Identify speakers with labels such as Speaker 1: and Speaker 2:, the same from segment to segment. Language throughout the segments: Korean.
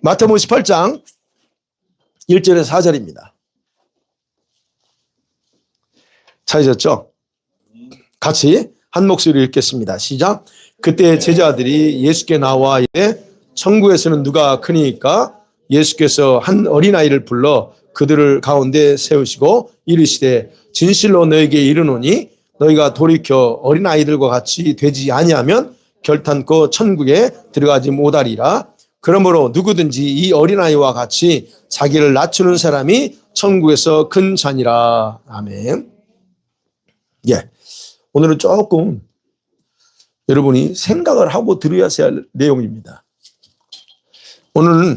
Speaker 1: 마태복음 18장 1절에서 4절입니다. 찾으셨죠? 같이 한 목소리로 읽겠습니다. 시작. 그때 제자들이 예수께 나와 이르되 천국에서는 누가 크니까? 예수께서 한 어린아이를 불러 그들을 가운데 세우시고 이르시되 진실로 너에게 이르노니 너희가 돌이켜 어린아이들과 같이 되지 아니하면 결탄코 천국에 들어가지 못하리라. 그러므로 누구든지 이 어린아이와 같이 자기를 낮추는 사람이 천국에서 큰 자니라. 아멘. 예. 오늘은 조금 여러분이 생각을 하고 들어야 할 내용입니다. 오늘은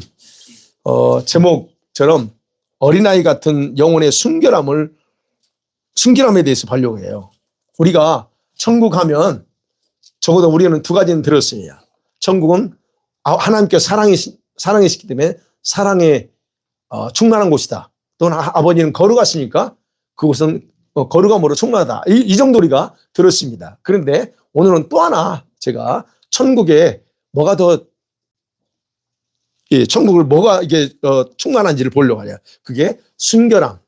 Speaker 1: 제목처럼 어린아이 같은 영혼의 순결함에 대해서 보려고 해요. 우리가 천국 하면 적어도 우리는 두 가지는 들었습니다. 천국은 하나님께서 사랑이시기 때문에 사랑에 충만한 곳이다. 또는 아버지는 거룩하시니까 그곳은 거룩함으로 충만하다. 이 정도 우리가 들었습니다. 그런데 오늘은 또 하나 제가 천국에 뭐가 더 천국을 뭐가 이게 충만한지를 보려고 해요. 그게 순결함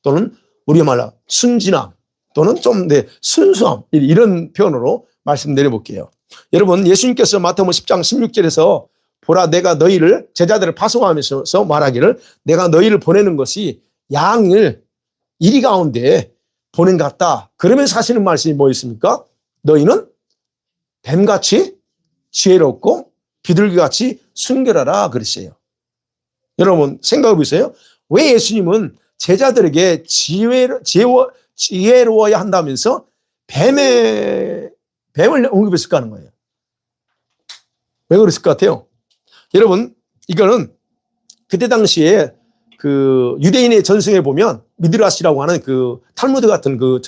Speaker 1: 또는 우리 말로 순진함 또는 좀 순수함 이런 표현으로 말씀 내려볼게요. 여러분 예수님께서 마태복음 10장 16절에서 보라 내가 너희를 제자들을 파송하면서 말하기를 내가 너희를 보내는 것이 양을 이리 가운데 보낸 것 같다. 그러면서 하시는 말씀이 뭐였습니까? 너희는 뱀같이 지혜롭고 비둘기같이 순결하라 그랬어요. 여러분 생각해 보세요. 왜 예수님은 제자들에게 지혜로워야 한다면서 뱀을 언급했을까 하는 거예요. 왜 그랬을 것 같아요? 여러분 이거는 그때 당시에 그 유대인의 전승에 보면 미드라시라고 하는 그 탈무드 같은 그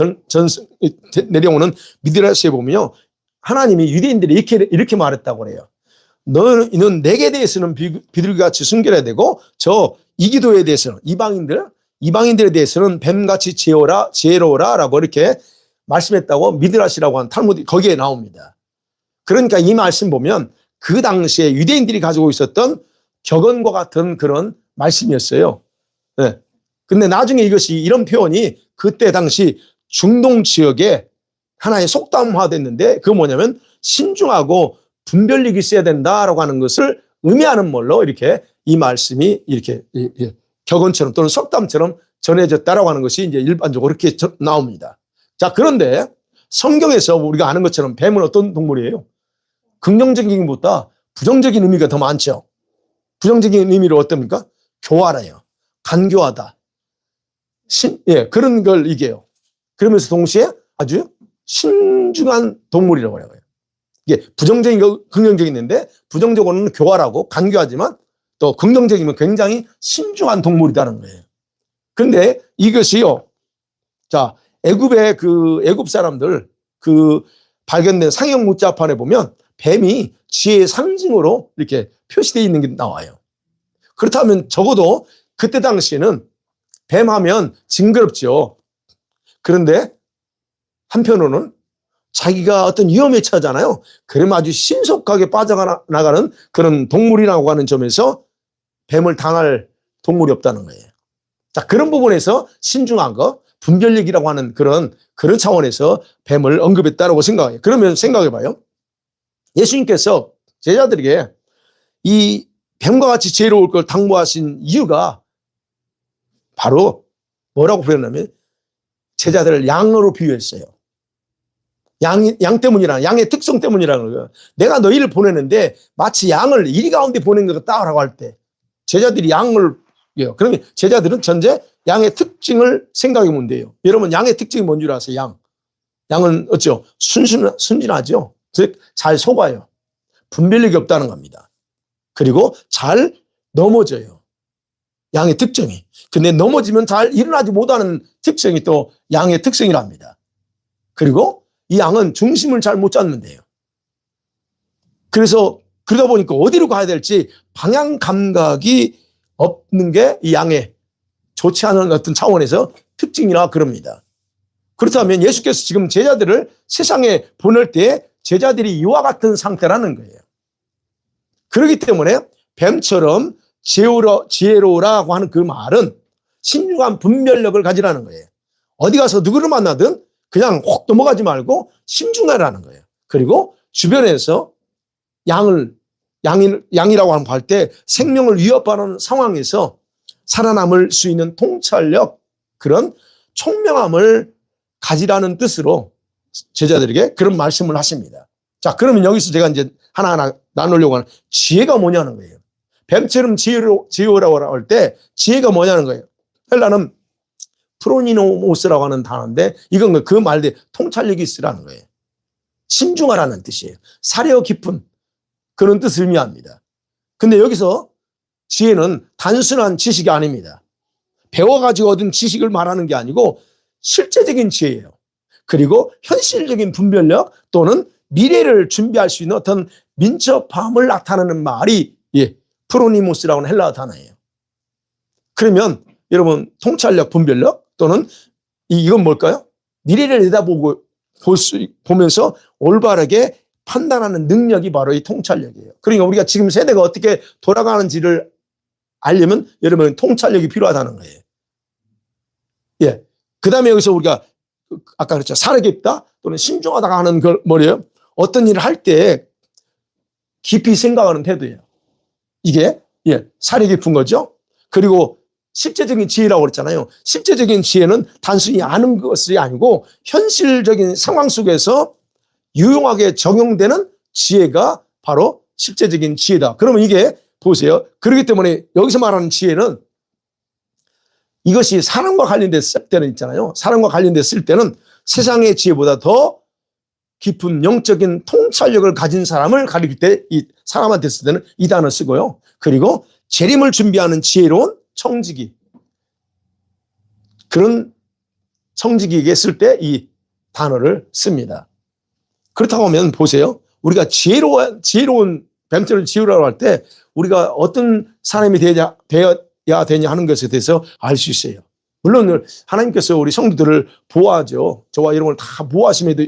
Speaker 1: 내려오는 미드라시에 보면요. 하나님이 유대인들이 이렇게 말했다고 그래요. 너는 내게 대해서는 비둘기같이 순결해야 되고 저 이기도에 대해서는 이방인들에 대해서는 뱀같이 지혜로워라 라고 이렇게 말씀했다고 미드라시라고 하는 탈무드 거기에 나옵니다. 그러니까 이 말씀 보면 그 당시에 유대인들이 가지고 있었던 격언과 같은 그런 말씀이었어요. 네. 근데 나중에 이런 표현이 그때 당시 중동 지역에 하나의 속담화됐는데 그거 뭐냐면 신중하고 분별력이 있어야 된다라고 하는 것을 의미하는 말로 이렇게 이 말씀이 이렇게 격언처럼 또는 속담처럼 전해졌다라고 하는 것이 이제 일반적으로 이렇게 나옵니다. 자, 그런데 성경에서 우리가 아는 것처럼 뱀은 어떤 동물이에요? 긍정적인 것보다 부정적인 의미가 더 많죠. 부정적인 의미로 어떻습니까? 교활해요. 간교하다. 그런 걸 얘기해요. 그러면서 동시에 아주 신중한 동물이라고 해요. 이게 부정적인 거, 긍정적인 있는데 부정적으로는 교활하고 간교하지만 또 긍정적이면 굉장히 신중한 동물이라는 거예요. 그런데 이것이요. 자, 애굽 사람들 그 발견된 상형 묻자판에 보면 뱀이 지혜의 상징으로 이렇게 표시되어 있는 게 나와요. 그렇다면 적어도 그때 당시에는 뱀하면 징그럽죠. 그런데 한편으로는 자기가 어떤 위험에 처하잖아요. 그러면 아주 신속하게 빠져나가는 그런 동물이라고 하는 점에서 뱀을 당할 동물이 없다는 거예요. 자, 그런 부분에서 신중한 거, 분별력이라고 하는 그런 차원에서 뱀을 언급했다고 생각해요. 그러면 생각해 봐요. 예수님께서 제자들에게 이 뱀과 같이 지혜로울 걸 당부하신 이유가 바로 뭐라고 표현하면 제자들을 양으로 비유했어요. 양 때문이라는, 양의 특성 때문이라는 거예요. 내가 너희를 보내는데 마치 양을 이리 가운데 보낸 것 같다라고 할 때 제자들이 양을, 그러면 제자들은 전제 양의 특징을 생각해 보면 돼요. 여러분, 양의 특징이 뭔 줄 아세요? 양은 어쩌죠? 순진하죠. 즉, 잘 속아요. 분별력이 없다는 겁니다. 그리고 잘 넘어져요. 양의 특징이. 근데 넘어지면 잘 일어나지 못하는 특성이 또 양의 특성이랍니다. 그리고 이 양은 중심을 잘 못 잡는데요. 그래서 그러다 보니까 어디로 가야 될지 방향 감각이 없는 게 이 양의 좋지 않은 어떤 차원에서 특징이라 그럽니다. 그렇다면 예수께서 지금 제자들을 세상에 보낼 때 제자들이 이와 같은 상태라는 거예요. 그렇기 때문에 뱀처럼 지혜로우라고 하는 그 말은 신중한 분별력을 가지라는 거예요. 어디 가서 누구를 만나든 그냥 혹 넘어가지 말고 신중하라는 거예요. 그리고 주변에서 양이라고 할 때 생명을 위협하는 상황에서 살아남을 수 있는 통찰력, 그런 총명함을 가지라는 뜻으로 제자들에게 그런 말씀을 하십니다. 자, 그러면 여기서 제가 이제 하나하나 나누려고 하는 지혜가 뭐냐는 거예요. 뱀처럼 지혜라고 할 때 지혜가 뭐냐는 거예요. 헬라는 프로니노모스라고 하는 단어인데 이건 그 말대 통찰력이 있으라는 거예요. 신중하라는 뜻이에요. 사려 깊은 그런 뜻을 의미합니다. 근데 여기서 지혜는 단순한 지식이 아닙니다. 배워가지고 얻은 지식을 말하는 게 아니고 실제적인 지혜예요. 그리고 현실적인 분별력 또는 미래를 준비할 수 있는 어떤 민첩함을 나타내는 말이 프로니모스라고 하는 헬라어 단어예요. 그러면 여러분 통찰력, 분별력 또는 이건 뭘까요? 미래를 보면서 올바르게 판단하는 능력이 바로 이 통찰력이에요. 그러니까 우리가 지금 세대가 어떻게 돌아가는지를 알려면 여러분 통찰력이 필요하다는 거예요. 예. 그 다음에 여기서 우리가 아까 그랬죠. 사려 깊다 또는 신중하다가 하는 걸 뭐예요? 어떤 일을 할 때 깊이 생각하는 태도예요. 이게 사려 깊은 거죠. 그리고 실제적인 지혜라고 그랬잖아요. 실제적인 지혜는 단순히 아는 것이 아니고 현실적인 상황 속에서 유용하게 적용되는 지혜가 바로 실제적인 지혜다. 그러면 이게 보세요. 그렇기 때문에 여기서 말하는 지혜는 이것이 사람과 관련됐을 때는 있잖아요. 사람과 관련됐을 때는 세상의 지혜보다 더 깊은 영적인 통찰력을 가진 사람을 가리킬 때 이 사람한테 쓸 때는 이 단어를 쓰고요. 그리고 재림을 준비하는 지혜로운 청지기, 그런 청지기에게 쓸 때 이 단어를 씁니다. 그렇다고 하면 보세요. 우리가 지혜로운 뱀처럼 지혜로라고 할 때 우리가 어떤 사람이 되어야 되냐 하는 것에 대해서 알 수 있어요. 물론 하나님께서 우리 성도들을 보호하죠. 저와 여러분을 다 보호하심에도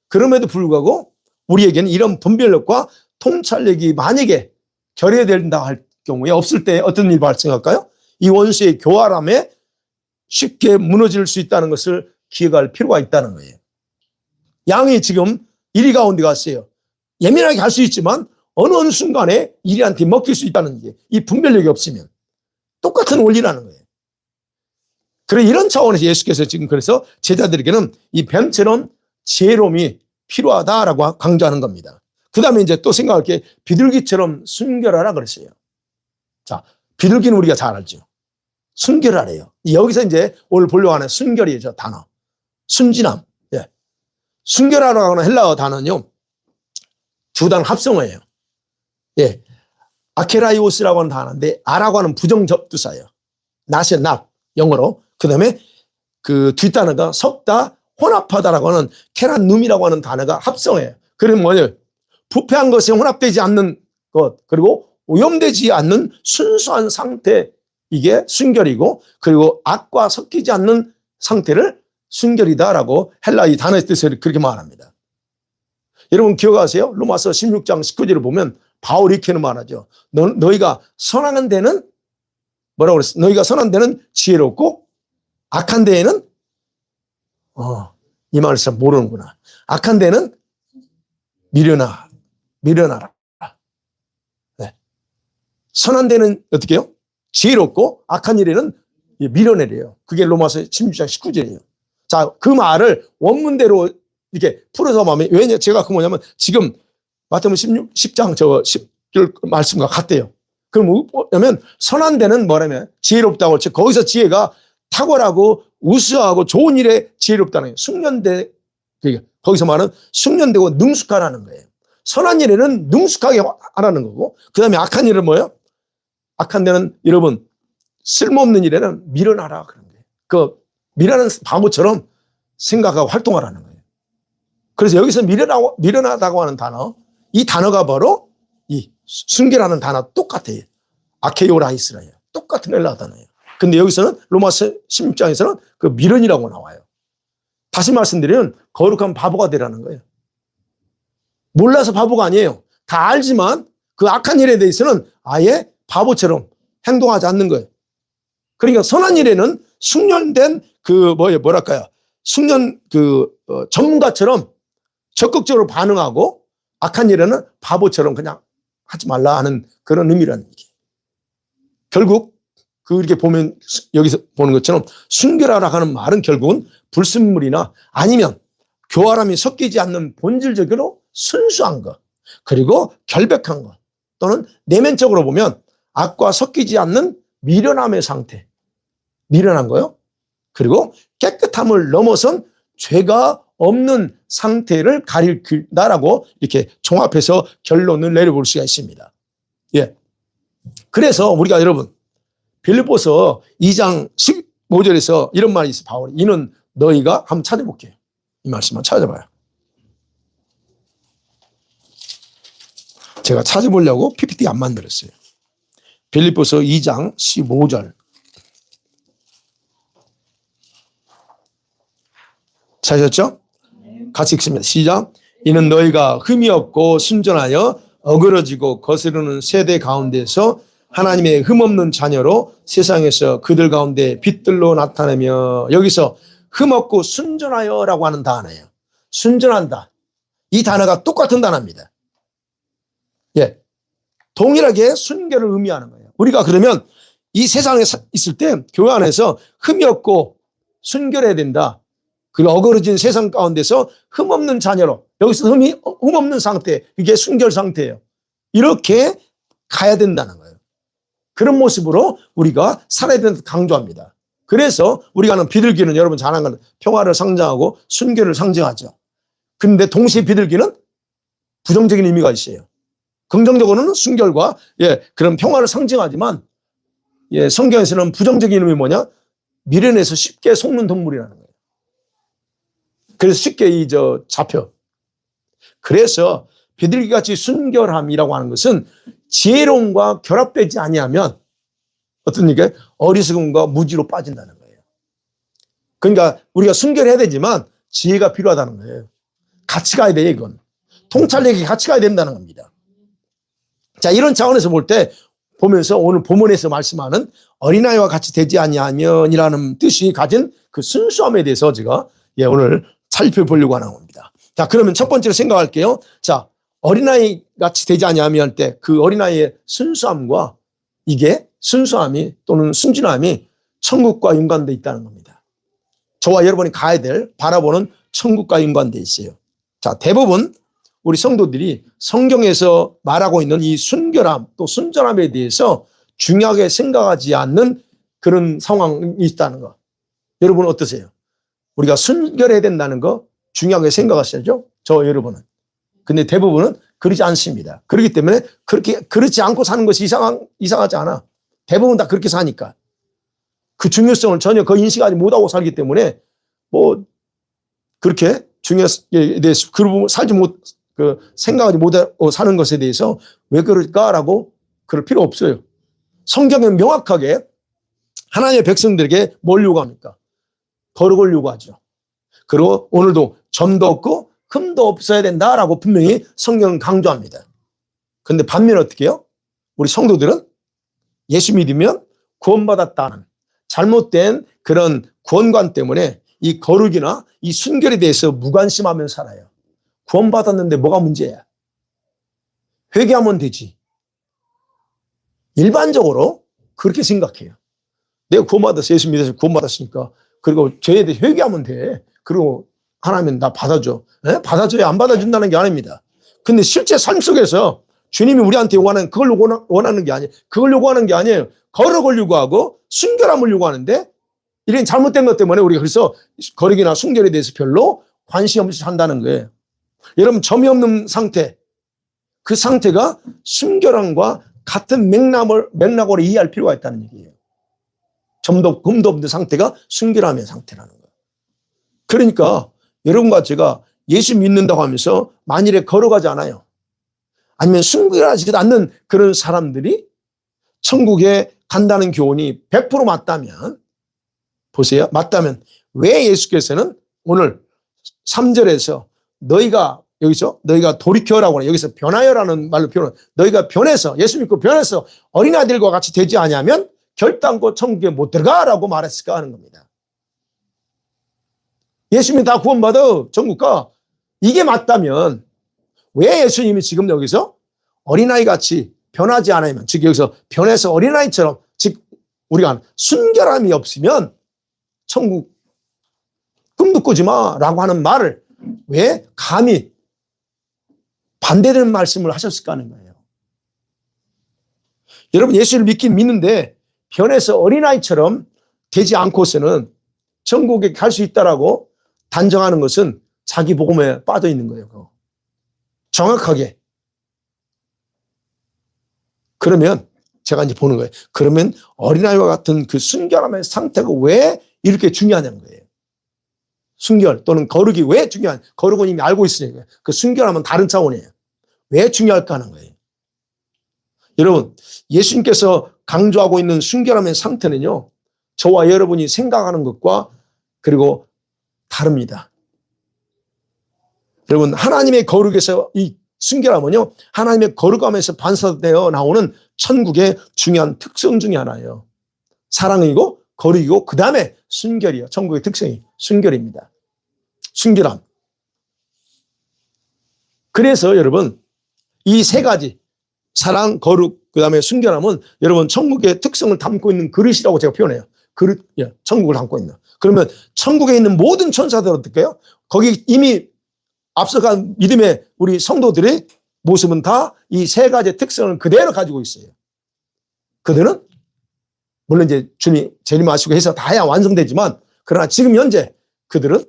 Speaker 1: 그럼에도 불구하고 우리에게는 이런 분별력과 통찰력이 만약에 결여된다 할 경우에 없을 때 어떤 일이 발생할까요? 이 원수의 교활함에 쉽게 무너질 수 있다는 것을 기억할 필요가 있다는 거예요. 양이 지금 이리 가운데 갔어요. 예민하게 갈 수 있지만 어느 순간에 이리한테 먹힐 수 있다는 게 이 분별력이 없으면 똑같은 원리라는 거예요. 그래 이런 차원에서 예수께서 지금 그래서 제자들에게는 이 뱀처럼 지혜로움이 필요하다라고 강조하는 겁니다. 그 다음에 이제 또 생각할 게 비둘기처럼 순결하라 그랬어요. 자, 비둘기는 우리가 잘 알죠. 순결하래요. 여기서 이제 오늘 보려고 하는 순결이죠, 단어. 순진함. 순결하라고 하는 헬라어 단어는요, 두 단어 합성어예요. 아케라이오스라고 하는 단어인데, 아라고 하는 부정접두사예요. 낫이요, 낫. 영어로. 그 다음에 그 뒷단어가 섞다, 혼합하다라고 하는 케란눔이라고 하는 단어가 합성어예요. 그러면 뭐예요? 부패한 것에 혼합되지 않는 것, 그리고 오염되지 않는 순수한 상태, 이게 순결이고, 그리고 악과 섞이지 않는 상태를 순결이다라고 헬라 이 단어의 뜻을 그렇게 말합니다. 여러분 기억하세요? 로마서 16장 19절을 보면 바울이 이렇게 말하죠. 너희가 선한 데는 뭐라고 그랬어? 너희가 선한 데는 지혜롭고 악한 데에는 이 말을 잘 모르는구나. 악한 데는 미련하라. 네. 선한 데는 어떻게 해요? 지혜롭고 악한 일에는 미련해래요. 그게 로마서 16장 19절이에요. 자, 그 말을 원문대로 이렇게 풀어서 보면, 왜냐, 제가 그 뭐냐면, 지금, 마태복음 10장 10절 말씀과 같대요. 그럼 뭐냐면, 선한 데는 뭐냐면, 지혜롭다고, 즉, 거기서 지혜가 탁월하고, 우수하고, 좋은 일에 지혜롭다는 거예요. 숙련되, 그러니까 거기서 말하는 숙련되고 능숙하라는 거예요. 선한 일에는 능숙하게 하라는 거고, 그 다음에 악한 일은 뭐예요? 악한 데는 여러분, 쓸모없는 일에는 미련하라. 그런 거예요. 그, 미련한 바보처럼 생각하고 활동하라는 거예요. 그래서 여기서 미련하다고 하는 단어, 이 단어가 바로 이 순결하는 단어 똑같아요. 아케오라이스라요. 똑같은 헬라어 단어예요. 근데 여기서는 로마서 16장에서는 그 미련이라고 나와요. 다시 말씀드리면 거룩한 바보가 되라는 거예요. 몰라서 바보가 아니에요. 다 알지만 그 악한 일에 대해서는 아예 바보처럼 행동하지 않는 거예요. 그러니까 선한 일에는 숙련된 뭐랄까요? 전문가처럼 적극적으로 반응하고 악한 일에는 바보처럼 그냥 하지 말라 하는 그런 의미라는 얘기예요. 결국 이렇게 보면 여기서 보는 것처럼 순결하라 하는 말은 결국은 불순물이나 아니면 교활함이 섞이지 않는 본질적으로 순수한 것, 그리고 결백한 것, 또는 내면적으로 보면 악과 섞이지 않는 미련함의 상태, 미련한 거요. 그리고 깨끗함을 넘어선 죄가 없는 상태를 가리킨다라고 이렇게 종합해서 결론을 내려볼 수가 있습니다. 예. 그래서 우리가 여러분 빌립보서 2장 15절에서 이런 말이 있어요. 바울이 이는 너희가 한번 찾아볼게요. 이 말씀만 찾아봐요. 제가 찾아보려고 PPT 안 만들었어요. 빌립보서 2장 15절. 찾으셨죠? 같이 읽습니다. 시작. 이는 너희가 흠이 없고 순전하여 어그러지고 거스르는 세대 가운데서 하나님의 흠없는 자녀로 세상에서 그들 가운데 빛들로 나타내며, 여기서 흠없고 순전하여라고 하는 단어예요. 순전한다. 이 단어가 똑같은 단어입니다. 예. 동일하게 순결을 의미하는 거예요. 우리가 그러면 이 세상에 있을 때 교회 안에서 흠이 없고 순결해야 된다. 그리고 어그러진 세상 가운데서 흠없는 자녀로, 여기서 흠없는 상태, 이게 순결 상태예요. 이렇게 가야 된다는 거예요. 그런 모습으로 우리가 살아야 된다 강조합니다. 그래서 우리가 하는 비둘기는 여러분 잘 아는 건 평화를 상징하고 순결을 상징하죠. 그런데 동시에 비둘기는 부정적인 의미가 있어요. 긍정적으로는 순결과 그런 평화를 상징하지만 성경에서는 부정적인 의미 뭐냐? 미련에서 쉽게 속는 동물이라는 거예요. 그래서 쉽게 잡혀. 그래서 비둘기같이 순결함이라고 하는 것은 지혜로움과 결합되지 아니하면 어떤 얘기예요? 어리석음과 무지로 빠진다는 거예요. 그러니까 우리가 순결해야 되지만 지혜가 필요하다는 거예요. 같이 가야 돼요, 이건. 통찰력이 같이 가야 된다는 겁니다. 자, 이런 차원에서 보면서 오늘 본문에서 말씀하는 어린아이와 같이 되지 아니하면이라는 뜻이 가진 그 순수함에 대해서 제가 오늘 살펴보려고 하는 겁니다. 자, 그러면 첫 번째로 생각할게요. 자, 어린아이 같이 되지 아니하면 할 때 그 어린아이의 순수함과 이게 순수함이 또는 순진함이 천국과 연관되어 있다는 겁니다. 저와 여러분이 가야 될 바라보는 천국과 연관되어 있어요. 자, 대부분 우리 성도들이 성경에서 말하고 있는 이 순결함 또 순전함에 대해서 중요하게 생각하지 않는 그런 상황이 있다는 거. 여러분 어떠세요? 우리가 순결해야 된다는 거 중요하게 생각하시죠? 저 여러분은. 근데 대부분은 그러지 않습니다. 그렇기 때문에 그렇지 않고 사는 것이 이상하지 않아. 대부분 다 그렇게 사니까. 그 중요성을 전혀 인식하지 못하고 살기 때문에 그렇게 중요성에 대해서 생각하지 못하고 사는 것에 대해서 왜 그럴까라고 그럴 필요 없어요. 성경은 명확하게 하나님의 백성들에게 뭘 요구합니까? 거룩을 요구하죠. 그리고 오늘도 점도 없고 흠도 없어야 된다라고 분명히 성경은 강조합니다. 그런데 반면 어떻게 해요? 우리 성도들은 예수 믿으면 구원받았다는 잘못된 그런 구원관 때문에 이 거룩이나 이 순결에 대해서 무관심하며 살아요. 구원받았는데 뭐가 문제야? 회개하면 되지. 일반적으로 그렇게 생각해요. 내가 구원받았어. 예수 믿어서 구원받았으니까. 그리고 죄에 대해 회개하면 돼. 그리고 하나님은 나 받아줘. 받아줘야 안 받아준다는 게 아닙니다. 근데 실제 삶 속에서 주님이 우리한테 요구하는 그걸 원하는 게 아니에요. 그걸 요구하는 게 아니에요. 거룩을 요구하고 순결함을 요구하는데 이런 잘못된 것 때문에 우리가 그래서 거룩이나 순결에 대해서 별로 관심 없이 산다는 거예요. 여러분 점이 없는 상태, 그 상태가 순결함과 같은 맥락으로 이해할 필요가 있다는 얘기예요. 점도 없고 흠도 없는 상태가 순결함의 상태라는 거예요. 그러니까 여러분과 제가 예수 믿는다고 하면서 만일에 걸어가지 않아요. 아니면 순결하지 않는 그런 사람들이 천국에 간다는 교훈이 100% 맞다면, 보세요. 맞다면 왜 예수께서는 오늘 3절에서 너희가 여기서 너희가 돌이켜라고 하네. 여기서 변하여라는 말로 표현. 너희가 변해서 예수 믿고 변해서 어린아이들과 같이 되지 아니하면 결단코 천국에 못 들어가라고 말했을까 하는 겁니다. 예수님이 다 구원받아 천국가 이게 맞다면 왜 예수님이 지금 여기서 어린아이 같이 변하지 않으면 즉 여기서 변해서 어린아이처럼 즉 우리가 순결함이 없으면 천국 꿈도 꾸지 마라고 하는 말을 왜 감히 반대되는 말씀을 하셨을까 하는 거예요. 여러분 예수를 믿긴 믿는데 변해서 어린아이처럼 되지 않고서는 천국에 갈 수 있다라고 단정하는 것은 자기 복음에 빠져 있는 거예요. 그거. 정확하게. 그러면 제가 이제 보는 거예요. 그러면 어린아이와 같은 그 순결함의 상태가 왜 이렇게 중요하냐는 거예요. 순결 또는 거룩이 왜 중요한, 거룩은 이미 알고 있으니까 그 순결함은 다른 차원이에요. 왜 중요할까 하는 거예요. 여러분, 예수님께서 강조하고 있는 순결함의 상태는요, 저와 여러분이 생각하는 것과 그리고 다릅니다. 여러분, 하나님의 거룩에서 이 순결함은요, 하나님의 거룩함에서 반사되어 나오는 천국의 중요한 특성 중에 하나예요. 사랑이고 거룩이고 그 다음에 순결이에요. 천국의 특성이 순결입니다. 순결함. 그래서 여러분, 이 세 가지 사랑, 거룩, 그 다음에 순결함은 여러분 천국의 특성을 담고 있는 그릇이라고 제가 표현해요. 그릇, 천국을 담고 있는. 그러면 천국에 있는 모든 천사들 어떨까요? 거기 이미 앞서간 믿음의 우리 성도들의 모습은 다 이 세 가지 특성을 그대로 가지고 있어요. 그들은 물론 이제 주님이 재림하시고 해서 다야 완성되지만 그러나 지금 현재 그들은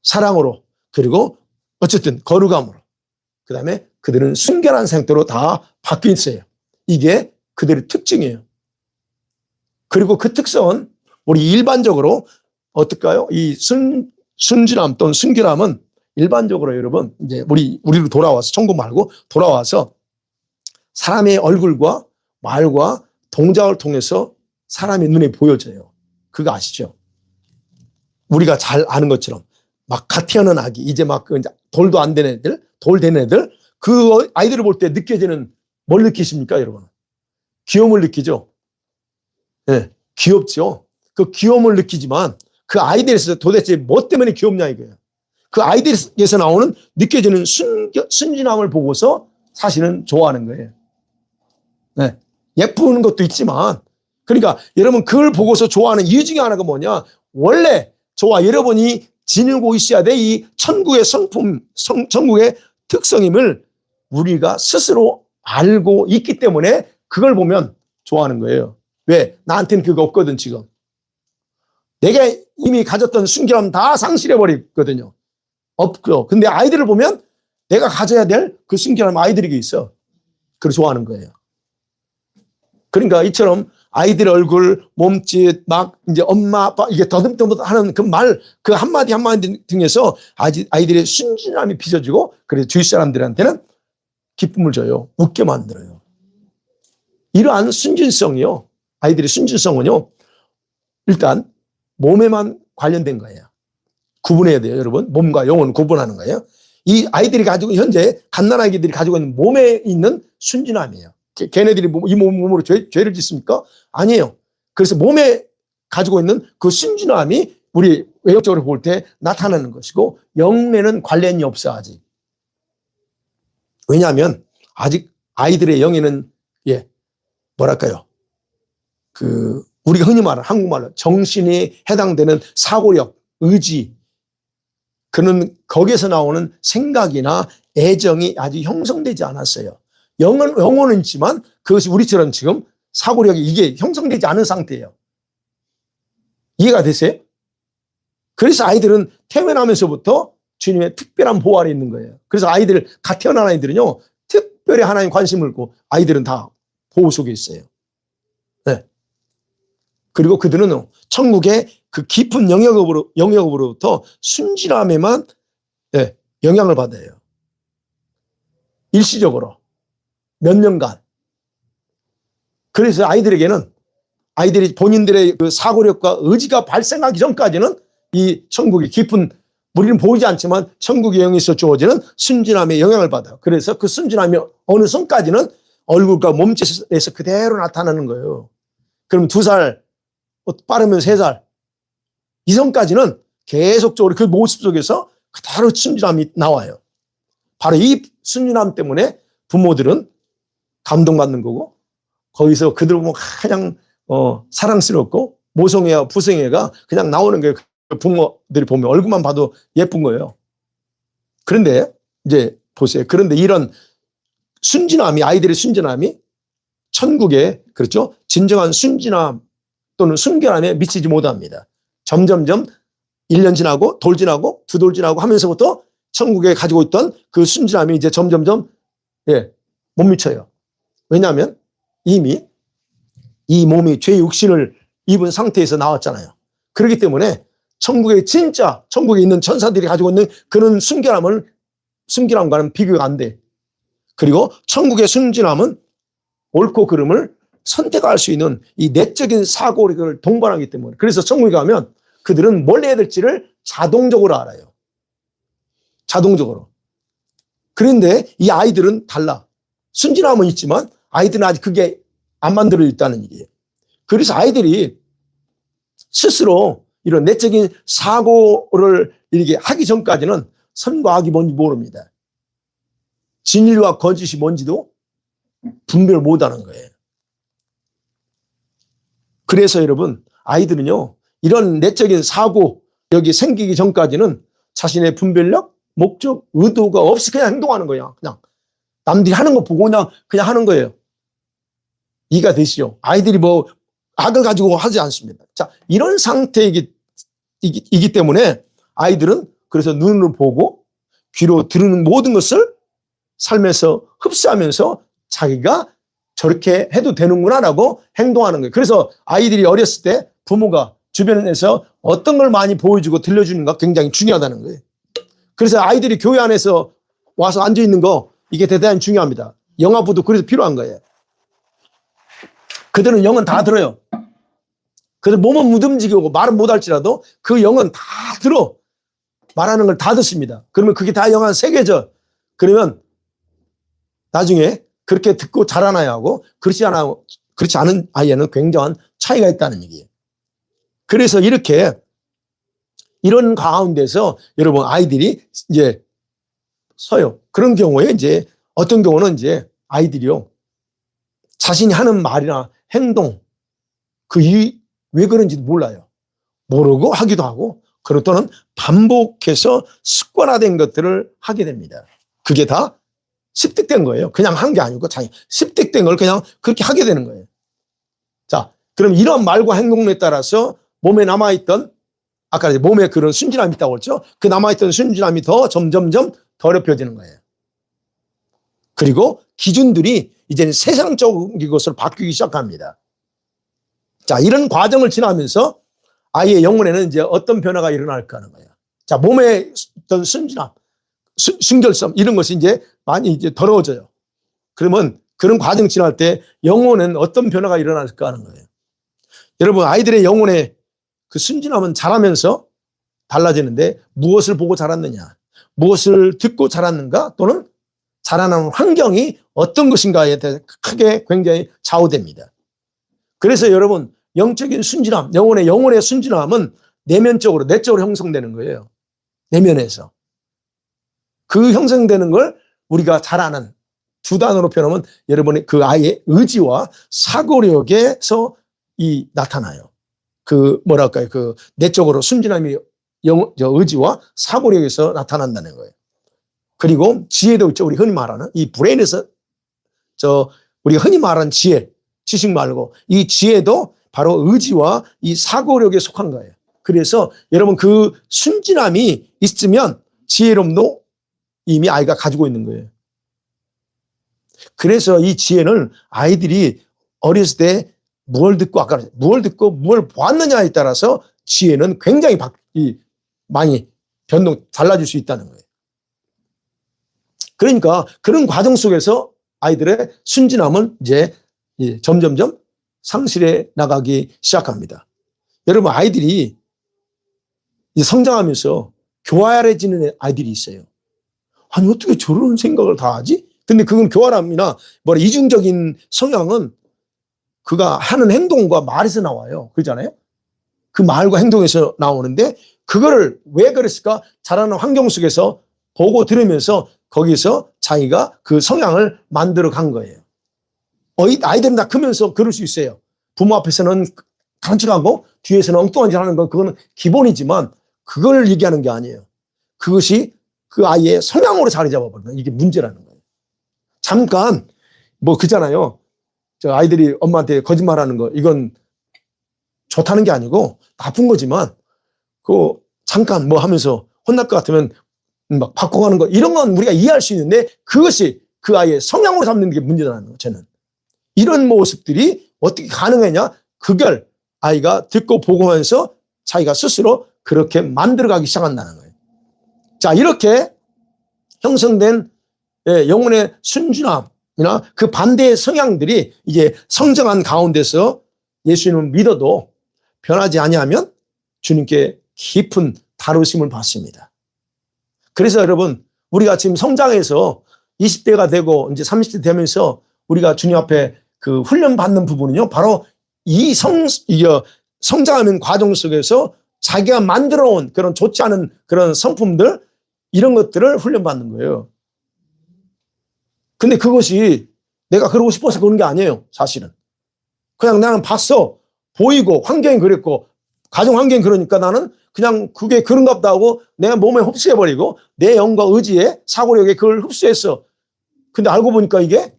Speaker 1: 사랑으로 그리고 어쨌든 거룩함으로 그 다음에 그들은 순결한 상태로 다 바뀌어 있어요. 이게 그들의 특징이에요. 그리고 그 특성은 우리 일반적으로 어떨까요? 이 순진함 또는 순결함은 일반적으로 여러분 이제 우리로 돌아와서 천국 말고 돌아와서 사람의 얼굴과 말과 동작을 통해서 사람의 눈에 보여져요. 그거 아시죠? 우리가 잘 아는 것처럼 막 갓 태어난 아기 이제 막 돌도 안 된 애들 돌 된 애들 그 아이들을 볼 때 느껴지는 뭘 느끼십니까 여러분? 귀여움을 느끼죠. 네, 귀엽죠. 그 귀여움을 느끼지만 그 아이들에서 도대체 뭐 때문에 귀엽냐 이거예요. 그 아이들에서 나오는 느껴지는 순진함을 보고서 사실은 좋아하는 거예요. 네, 예쁜 것도 있지만 그러니까 여러분 그걸 보고서 좋아하는 이유 중에 하나가 뭐냐? 원래 저와 여러분이 지니고 있어야 돼 이 천국의 성품, 천국의 특성임을 우리가 스스로 알고 있기 때문에 그걸 보면 좋아하는 거예요. 왜? 나한테는 그거 없거든 지금. 내가 이미 가졌던 순결함 다 상실해버리거든요. 없고. 근데 아이들을 보면 내가 가져야 될 그 순결함 아이들에게 있어. 그래서 좋아하는 거예요. 그러니까 이처럼 아이들 얼굴, 몸짓, 막 이제 엄마, 아빠 이게 더듬더듬 하는 그 말, 그 한마디 한마디 등에서 아이들의 순진함이 빚어지고 그래서 주위 사람들한테는 기쁨을 줘요. 웃게 만들어요. 이러한 순진성이요. 아이들의 순진성은요. 일단 몸에만 관련된 거예요. 구분해야 돼요, 여러분. 몸과 영혼을 구분하는 거예요. 이 아이들이 가지고 현재 갓난아기들이 가지고 있는 몸에 있는 순진함이에요. 걔네들이 이 몸으로 죄를 짓습니까? 아니에요. 그래서 몸에 가지고 있는 그 순진함이 우리 외형적으로 볼 때 나타나는 것이고 영내는 관련이 없어 아직. 왜냐하면 아직 아이들의 영에는 뭐랄까요? 우리가 흔히 말하는 한국말로 정신이 해당되는 사고력, 의지 그는 거기에서 나오는 생각이나 애정이 아직 형성되지 않았어요. 영혼은 있지만 그것이 우리처럼 지금 사고력이 이게 형성되지 않은 상태예요. 이해가 되세요? 그래서 아이들은 태어나면서부터 주님의 특별한 보호 아래 있는 거예요. 그래서 아이들 갓 태어난 아이들은요 특별히 하나님 관심을 갖고 아이들은 다 보호 속에 있어요. 네. 그리고 그들은 천국의 그 깊은 영역으로부터 순진함에만 영향을 받아요. 일시적으로 몇 년간. 그래서 아이들이 본인들의 그 사고력과 의지가 발생하기 전까지는 이 천국의 깊은 우리는 보이지 않지만 천국의 영에서 주어지는 순진함의 영향을 받아요. 그래서 그 순진함이 어느 선까지는 얼굴과 몸짓에서 그대로 나타나는 거예요. 그럼 2살, 빠르면 3살. 이 선까지는 계속적으로 그 모습 속에서 그대로 순진함이 나와요. 바로 이 순진함 때문에 부모들은 감동받는 거고, 거기서 그들 보면 그냥 사랑스럽고 모성애와 부성애가 그냥 나오는 게 부모들이 보면 얼굴만 봐도 예쁜 거예요. 그런데 이제 보세요. 그런데 이런 순진함이, 아이들의 순진함이 천국에, 그렇죠, 진정한 순진함 또는 순결함에 미치지 못합니다. 점점점 1년 지나고 돌 지나고 2돌 지나고 하면서부터 천국에 가지고 있던 그 순진함이 이제 점점점 못 미쳐요. 왜냐하면 이미 이 몸이 죄의 육신을 입은 상태에서 나왔잖아요. 그렇기 때문에 천국에 진짜 천국에 있는 천사들이 가지고 있는 그런 순결함과는 비교가 안 돼. 그리고 천국의 순진함은 옳고 그름을 선택할 수 있는 이 내적인 사고를 동반하기 때문에, 그래서 천국에 가면 그들은 뭘 해야 될지를 자동적으로 알아요. 자동적으로. 그런데 이 아이들은 달라. 순진함은 있지만 아이들은 아직 그게 안 만들어 있다는 얘기예요. 그래서 아이들이 스스로 이런 내적인 사고를 이렇게 하기 전까지는 선과 악이 뭔지 모릅니다. 진리와 거짓이 뭔지도 분별을 못하는 거예요. 그래서 여러분, 아이들은요, 이런 내적인 사고 여기 생기기 전까지는 자신의 분별력, 목적, 의도가 없이 그냥 행동하는 거야. 그냥 남들이 하는 거 보고 그냥 하는 거예요. 이해가 되시죠? 아이들이 뭐 악을 가지고 하지 않습니다. 자, 이런 상태이기 때문에 아이들은 그래서 눈으로 보고 귀로 들은 모든 것을 삶에서 흡수하면서 자기가 저렇게 해도 되는구나라고 행동하는 거예요. 그래서 아이들이 어렸을 때 부모가 주변에서 어떤 걸 많이 보여주고 들려주는가 굉장히 중요하다는 거예요. 그래서 아이들이 교회 안에서 와서 앉아 있는 거, 이게 대단히 중요합니다. 영화부도 그래서 필요한 거예요. 그들은 영은 다 들어요. 그래서 몸은 못 움직이고 말은 못 할지라도 그 영은 다 들어. 말하는 걸 다 듣습니다. 그러면 그게 다 영 안에 새겨져. 그러면 나중에 그렇게 듣고 자라나야 하고 그렇지 않은 아이에는 굉장한 차이가 있다는 얘기예요. 그래서 이런 가운데서 여러분 아이들이 이제 서요. 그런 경우에 이제 어떤 경우는 이제 아이들이요, 자신이 하는 말이나 행동, 그 이유 왜 그런지도 몰라요. 모르고 하기도 하고, 그리고 또는 반복해서 습관화된 것들을 하게 됩니다. 그게 다 습득된 거예요. 그냥 한 게 아니고 자기 습득된 걸 그냥 그렇게 하게 되는 거예요. 자, 그럼 이런 말과 행동에 따라서 몸에 남아있던, 아까 몸에 그런 순진함이 있다고 했죠. 그 남아있던 순진함이 더 점점점 더럽혀지는 거예요. 그리고 기준들이 이제는 세상적인 것으로 바뀌기 시작합니다. 자, 이런 과정을 지나면서 아이의 영혼에는 이제 어떤 변화가 일어날까 하는 거예요. 자, 몸에 있던 순진함, 순결성, 이런 것이 이제 많이 이제 더러워져요. 그러면 그런 과정 지날 때 영혼은 어떤 변화가 일어날까 하는 거예요. 여러분, 아이들의 영혼의 그 순진함은 자라면서 달라지는데 무엇을 보고 자랐느냐, 무엇을 듣고 자랐는가, 또는 자라나는 환경이 어떤 것인가에 대해서 크게 굉장히 좌우됩니다. 그래서 여러분, 영적인 순진함, 영혼의 순진함은 내면적으로, 내적으로 형성되는 거예요. 내면에서. 그 형성되는 걸 우리가 잘 아는 두 단어로 표현하면 여러분의 그 아이의 의지와 사고력에서 나타나요. 그 뭐랄까요, 그 내적으로 순진함이 의지와 사고력에서 나타난다는 거예요. 그리고 지혜도 있죠. 우리 흔히 말하는 이 브레인에서 우리가 흔히 말하는 지혜, 지식 말고 이 지혜도 바로 의지와 이 사고력에 속한 거예요. 그래서 여러분, 그 순진함이 있으면 지혜로움도 이미 아이가 가지고 있는 거예요. 그래서 이 지혜는 아이들이 어렸을 때 뭘 듣고, 아까 뭘 듣고 뭘 보았느냐에 따라서 지혜는 굉장히 많이 달라질 수 있다는 거예요. 그러니까 그런 과정 속에서 아이들의 순진함은 이제 점점점 상실해 나가기 시작합니다. 여러분, 아이들이 성장하면서 교활해지는 아이들이 있어요. 아니, 어떻게 저런 생각을 다 하지? 근데 그건 교활함이나 이중적인 성향은 그가 하는 행동과 말에서 나와요. 그러잖아요. 그 말과 행동에서 나오는데 그거를 왜 그랬을까? 자라는 환경 속에서 보고 들으면서 거기서 자기가 그 성향을 만들어 간 거예요. 아이들은 다 크면서 그럴 수 있어요. 부모 앞에서는 강직하고 뒤에서는 엉뚱한 짓 하는 건 그거는 기본이지만 그걸 얘기하는 게 아니에요. 그것이 그 아이의 성향으로 자리 잡아버리면 이게 문제라는 거예요. 잠깐 그잖아요. 저 아이들이 엄마한테 거짓말하는 거 이건 좋다는 게 아니고 나쁜 거지만 그 잠깐 하면서 혼날 것 같으면 막 바꿔가는 거 이런 건 우리가 이해할 수 있는데 그것이 그 아이의 성향으로 삼는 게 문제라는 거예요. 저는 이런 모습들이 어떻게 가능하냐? 그걸 아이가 듣고 보고 하면서 자기가 스스로 그렇게 만들어가기 시작한다는 거예요. 자, 이렇게 형성된 영혼의 순진함이나 그 반대의 성향들이 이제 성장한 가운데서 예수님을 믿어도 변하지 아니하면 주님께 깊은 다루심을 받습니다. 그래서 여러분, 우리가 지금 성장해서 20대가 되고 이제 30대 되면서 우리가 주님 앞에 그 훈련받는 부분은요, 바로 이 성장하는 과정 속에서 자기가 만들어 온 그런 좋지 않은 그런 성품들, 이런 것들을 훈련받는 거예요. 근데 그것이 내가 그러고 싶어서 그런 게 아니에요, 사실은. 그냥 나는 봤어. 보이고 환경이 그랬고 가정 환경이 그러니까 나는 그냥 그게 그런가 보다 하고 내 몸에 흡수해버리고 내 영과 의지에 사고력에 그걸 흡수했어. 근데 알고 보니까 이게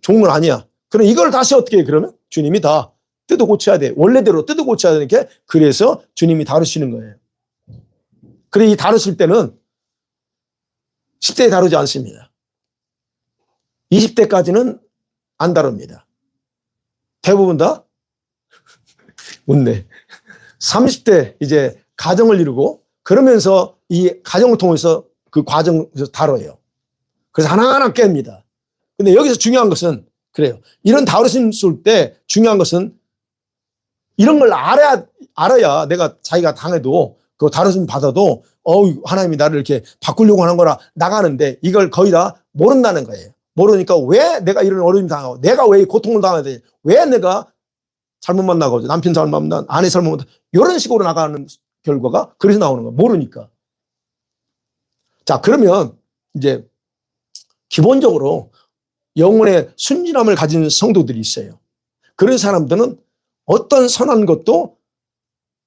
Speaker 1: 좋은 건 아니야. 그럼 이걸 다시 어떻게 해? 그러면 주님이 다 뜯어 고쳐야 돼. 원래대로 뜯어 고쳐야 되니까 그래서 주님이 다루시는 거예요. 그래, 이 다루실 때는 10대에 다루지 않습니다. 20대까지는 안 다룹니다. 대부분 다 웃네. 30대 이제 가정을 이루고 그러면서 이 가정을 통해서 그 과정에서 다뤄요. 그래서 하나하나 깹니다. 근데 여기서 중요한 것은 그래요. 이런 다루심 쏠 때 중요한 것은 이런 걸 알아야 내가 자기가 당해도 그 다루심 받아도 하나님이 나를 이렇게 바꾸려고 하는 거라 나가는데 이걸 거의 다 모른다는 거예요. 모르니까 왜 내가 이런 어려움을 당하고 내가 왜 고통을 당해야 되지? 왜 내가 잘못 만나고 남편 잘못 만나 아내 잘못 만나 이런 식으로 나가는 결과가 그래서 나오는 거예요. 모르니까. 자, 그러면 이제 기본적으로 영혼의 순진함을 가진 성도들이 있어요. 그런 사람들은 어떤 선한 것도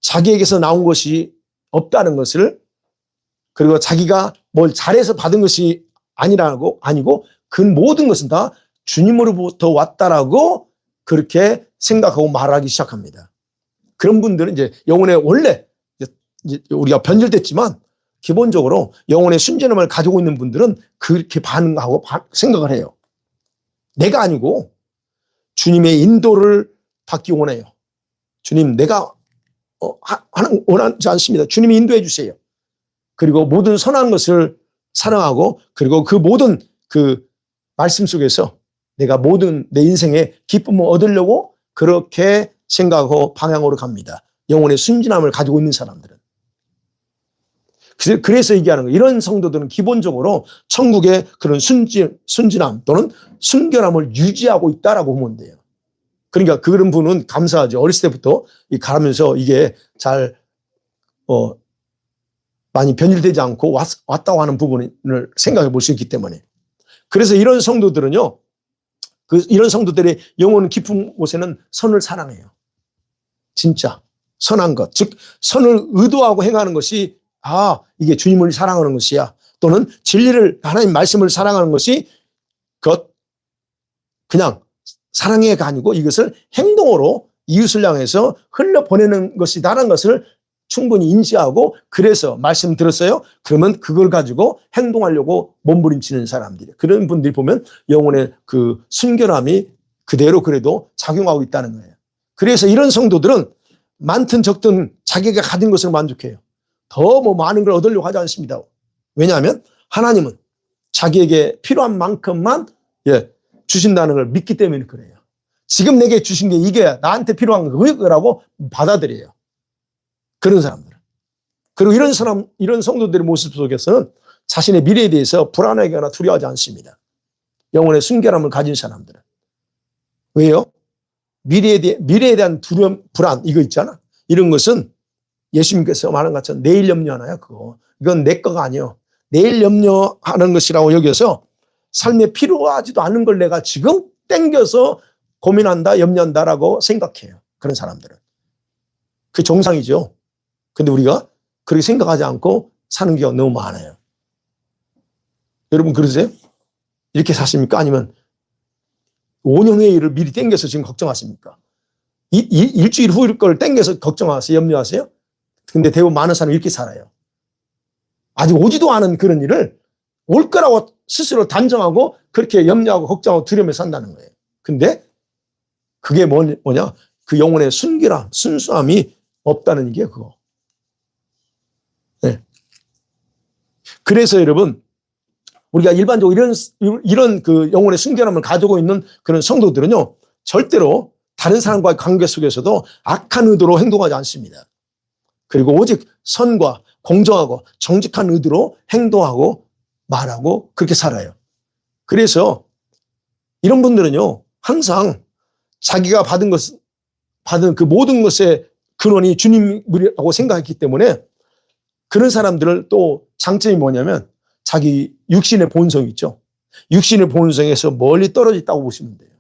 Speaker 1: 자기에게서 나온 것이 없다는 것을, 그리고 자기가 뭘 잘해서 받은 것이 아니고 그 모든 것은 다 주님으로부터 왔다라고 그렇게 생각하고 말하기 시작합니다. 그런 분들은 이제 영혼의 원래 이제 우리가 변질됐지만 기본적으로 영혼의 순진함을 가지고 있는 분들은 그렇게 반응하고 생각을 해요. 내가 아니고 주님의 인도를 받기 원해요. 주님, 내가 원하지 않습니다. 주님이 인도해 주세요. 그리고 모든 선한 것을 사랑하고 그리고 그 모든 그 말씀 속에서 내가 모든 내 인생에 기쁨을 얻으려고 그렇게 생각하고 방향으로 갑니다. 영혼의 순진함을 가지고 있는 사람들은. 그래서 얘기하는 거예요. 이런 성도들은 기본적으로 천국의 그런 순진함 또는 순결함을 유지하고 있다라고 보면 돼요. 그러니까 그런 분은 감사하죠. 어렸을 때부터 가면서 이게 잘 많이 변질되지 않고 왔다고 하는 부분을 생각해 볼 수 있기 때문에. 그래서 이런 성도들은요, 이런 성도들의 영혼 깊은 곳에는 선을 사랑해요. 진짜 선한 것, 즉 선을 의도하고 행하는 것이 이게 주님을 사랑하는 것이야. 또는 진리를, 하나님 말씀을 사랑하는 것이 그냥 사랑해가 아니고 이것을 행동으로 이웃을 향해서 흘려보내는 것이다라는 것을 충분히 인지하고, 그래서 말씀 들었어요? 그러면 그걸 가지고 행동하려고 몸부림치는 사람들이, 그런 분들이 보면 영혼의 그 순결함이 그대로 그래도 작용하고 있다는 거예요. 그래서 이런 성도들은 많든 적든 자기가 가진 것을 만족해요. 더 많은 걸 얻으려고 하지 않습니다. 왜냐하면 하나님은 자기에게 필요한 만큼만 주신다는 걸 믿기 때문에 그래요. 지금 내게 주신 게 이게 나한테 필요한 거라고 받아들여요. 그런 사람들은. 그리고 이런 사람, 이런 성도들의 모습 속에서는 자신의 미래에 대해서 불안하거나 두려워하지 않습니다. 영혼의 순결함을 가진 사람들은. 왜요? 미래에 대한 두려움, 불안, 이거 있잖아. 이런 것은 예수님께서 말한 것처럼 내일 염려하나요? 그거. 이건 내 거가 아니에요. 내일 염려하는 것이라고 여겨서 삶에 필요하지도 않은 걸 내가 지금 땡겨서 고민한다, 염려한다라고 생각해요. 그런 사람들은. 그 정상이죠. 근데 우리가 그렇게 생각하지 않고 사는 경우가 너무 많아요. 여러분 그러세요? 이렇게 사십니까? 아니면 5년 후의 일을 미리 땡겨서 지금 걱정하십니까? 일주일 후일 걸 땡겨서 걱정하세요? 염려하세요? 근데 대부분 많은 사람이 이렇게 살아요. 아직 오지도 않은 그런 일을 올 거라고 스스로 단정하고 그렇게 염려하고 걱정하고 두려움에 산다는 거예요. 근데 그게 뭐냐? 그 영혼의 순결함, 순수함이 없다는 게 그거. 네. 그래서 여러분, 우리가 일반적으로 이런 그 영혼의 순결함을 가지고 있는 그런 성도들은요, 절대로 다른 사람과의 관계 속에서도 악한 의도로 행동하지 않습니다. 그리고 오직 선과 공정하고 정직한 의도로 행동하고 말하고 그렇게 살아요. 그래서 이런 분들은요, 항상 자기가 받은 그 모든 것의 근원이 주님이라고 생각했기 때문에 그런 사람들을 또 장점이 뭐냐면 자기 육신의 본성 있죠. 육신의 본성에서 멀리 떨어져 있다고 보시면 돼요.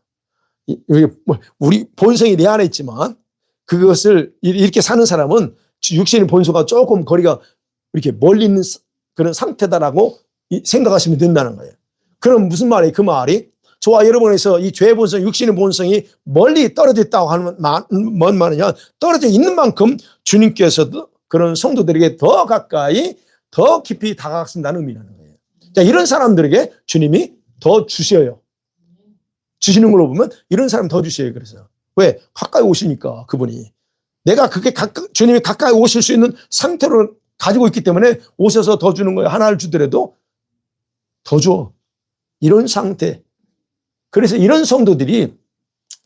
Speaker 1: 우리 본성이 내 안에 있지만 그것을 이렇게 사는 사람은 육신의 본성과 조금 거리가 이렇게 멀리 있는 그런 상태다라고 생각하시면 된다는 거예요. 그럼 무슨 말이에요? 그 말이 저와 여러분에서 이 죄의 본성, 육신의 본성이 멀리 떨어져 있다고 하는 뭔 말이냐? 떨어져 있는 만큼 주님께서도 그런 성도들에게 더 가까이 더 깊이 다가가신다는 의미라는 거예요. 자, 이런 사람들에게 주님이 더 주셔요. 주시는 걸로 보면 이런 사람 더 주셔요. 그래서 왜? 가까이 오시니까 그분이 내가 그게 주님이 가까이 오실 수 있는 상태로 가지고 있기 때문에 오셔서 더 주는 거예요. 하나를 주더라도 더 줘. 이런 상태. 그래서 이런 성도들이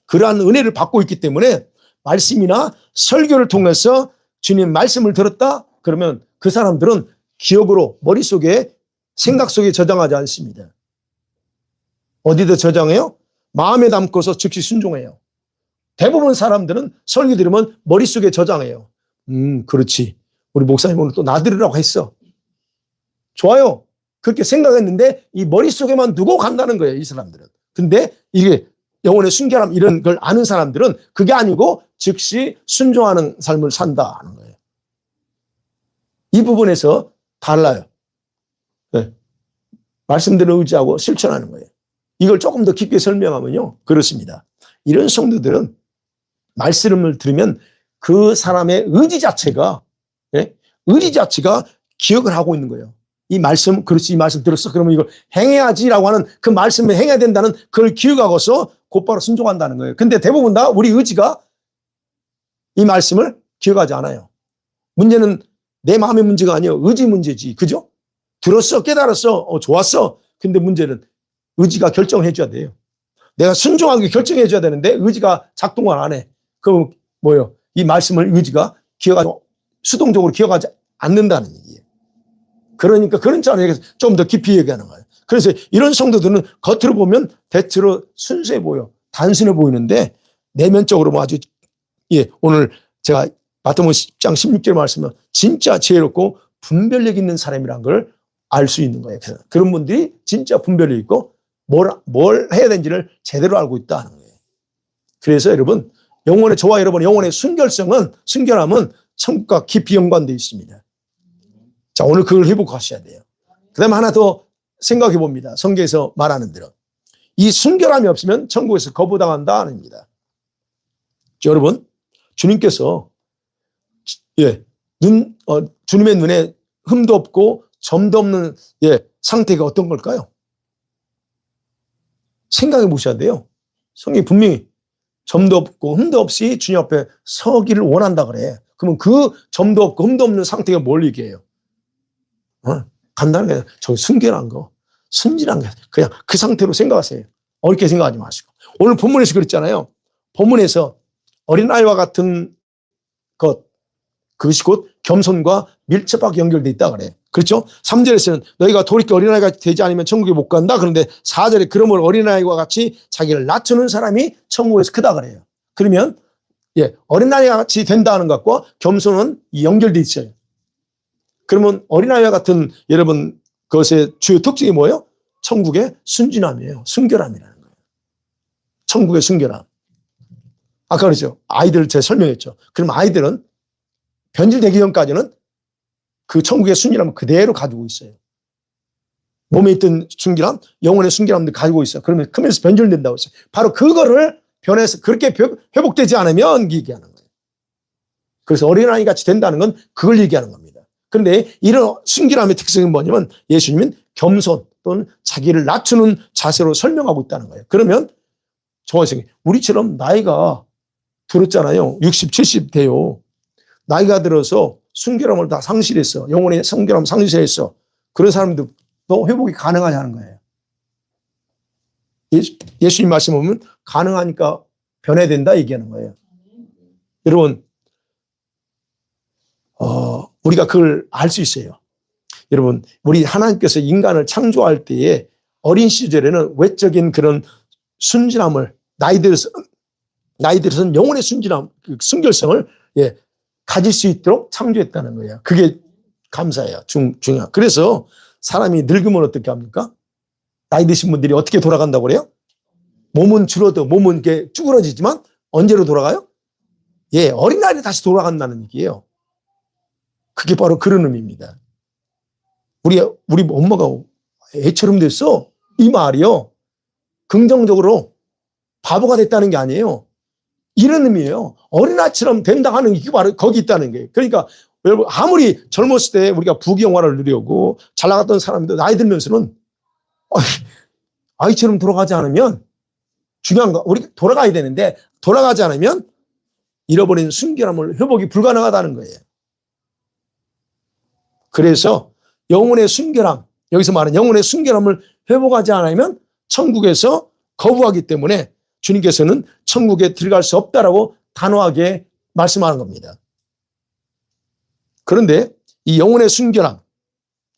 Speaker 1: 그러한 은혜를 받고 있기 때문에 말씀이나 설교를 통해서 주님 말씀을 들었다? 그러면 그 사람들은 기억으로 머릿속에 생각 속에 저장하지 않습니다. 어디다 저장해요? 마음에 담고서 즉시 순종해요. 대부분 사람들은 설교 들으면 머릿속에 저장해요. 그렇지. 우리 목사님 오늘 또 나들으라고 했어. 좋아요. 그렇게 생각했는데 이 머릿속에만 두고 간다는 거예요. 이 사람들은. 근데 이게 영혼의 순결함 이런 걸 아는 사람들은 그게 아니고 즉시 순종하는 삶을 산다 하는 거예요. 이 부분에서 달라요. 네. 말씀대로 의지하고 실천하는 거예요. 이걸 조금 더 깊게 설명하면요. 그렇습니다. 이런 성도들은 말씀을 들으면 그 사람의 의지 자체가 기억을 하고 있는 거예요. 이 말씀, 그렇지, 이 말씀 들었어. 그러면 이걸 행해야지라고 하는 그 말씀을 행해야 된다는 그걸 기억하고서 곧바로 순종한다는 거예요. 근데 대부분 다 우리 의지가 이 말씀을 기억하지 않아요. 문제는 내 마음의 문제가 아니에요. 의지 문제지. 그죠? 들었어, 깨달았어, 좋았어. 근데 문제는 의지가 결정을 해줘야 돼요. 내가 순종하게 결정해 줘야 되는데 의지가 작동을 안 해. 그럼 뭐예요? 이 말씀을 의지가 수동적으로 기억하지 않는다는 얘기예요. 그러니까 그런 차원에서 좀 더 깊이 얘기하는 거예요. 그래서 이런 성도들은 겉으로 보면 대체로 순수해 보여. 단순해 보이는데 내면적으로 뭐 아주 오늘 제가 마태복음 10장 16절 말씀은 진짜 지혜롭고 분별력 있는 사람이란 걸 알 수 있는 거예요. 그런 분들이 진짜 분별력 있고 뭘 해야 되는지를 제대로 알고 있다는 거예요. 그래서 여러분, 저와 여러분의 영혼의 순결함은 천국과 깊이 연관되어 있습니다. 자, 오늘 그걸 회복하셔야 돼요. 그 다음에 하나 더 생각해 봅니다. 성경에서 말하는 대로. 이 순결함이 없으면 천국에서 거부당한다 아닙니다. 여러분, 주님께서 주님의 눈에 흠도 없고 점도 없는 상태가 어떤 걸까요? 생각해 보셔야 돼요. 성경이 분명히 점도 없고 흠도 없이 주님 앞에 서기를 원한다 그래. 그러면 그 점도 없고 흠도 없는 상태가 뭘 얘기해요? 간단하게 저기 순결한 거, 순진한 거 그냥 그 상태로 생각하세요. 어렵게 생각하지 마시고. 오늘 본문에서 그랬잖아요. 본문에서 어린아이와 같은 그것이 곧 겸손과 밀접하게 연결돼 있다 그래요. 그렇죠? 3절에서는 너희가 돌이켜 어린아이가 되지 않으면 천국에 못 간다. 그런데 4절에 그러므로 어린아이와 같이 자기를 낮추는 사람이 천국에서 크다 그래요. 그러면 어린아이와 같이 된다는 것과 겸손은 연결돼 있어요. 그러면 어린아이와 같은 여러분 그것의 주요 특징이 뭐예요? 천국의 순진함이에요. 순결함이라는 거예요. 천국의 순결함. 아까 그랬죠. 아이들 제가 설명했죠. 그럼 아이들은 변질되기 전까지는 그 천국의 순결함을 그대로 가지고 있어요. 몸에 있던 순결함, 영혼의 순결함도 가지고 있어요. 그러면 크면서 변질된다고 했어요. 바로 그거를 변해서 그렇게 회복되지 않으면 얘기하는 거예요. 그래서 어린아이 같이 된다는 건 그걸 얘기하는 겁니다. 그런데 이런 순결함의 특성이 뭐냐면 예수님은 겸손 또는 자기를 낮추는 자세로 설명하고 있다는 거예요. 그러면 정원생이 우리처럼 나이가 들었잖아요. 60, 70 돼요. 나이가 들어서 순결함을 다 상실했어. 영혼의 순결함 상실했어. 그런 사람들도 회복이 가능하냐는 거예요. 예수님 말씀 보면 가능하니까 변해야 된다 얘기하는 거예요. 여러분, 우리가 그걸 알 수 있어요. 여러분, 우리 하나님께서 인간을 창조할 때에 어린 시절에는 외적인 그런 순진함을 나이 들어서는 영혼의 순진함, 순결성을 가질 수 있도록 창조했다는 거예요. 그게 감사해요. 중요한. 그래서 사람이 늙으면 어떻게 합니까? 나이 드신 분들이 어떻게 돌아간다고 그래요? 몸은 줄어도 몸은 이렇게 쭈그러지지만 언제로 돌아가요? 어린아이로 다시 돌아간다는 얘기예요. 그게 바로 그런 의미입니다. 우리 엄마가 애처럼 됐어. 이 말이요. 긍정적으로 바보가 됐다는 게 아니에요. 이런 의미예요. 어린아이처럼 된다 하는 게 바로 거기 있다는 거예요. 그러니까 여러분 아무리 젊었을 때 우리가 부귀영화를 누리고 잘 나갔던 사람도 나이 들면서는 아이처럼 돌아가지 않으면 중요한 거 우리 돌아가야 되는데 돌아가지 않으면 잃어버린 순결함을 회복이 불가능하다는 거예요. 그래서 영혼의 순결함, 여기서 말하는 영혼의 순결함을 회복하지 않으면 천국에서 거부하기 때문에 주님께서는 천국에 들어갈 수 없다라고 단호하게 말씀하는 겁니다. 그런데 이 영혼의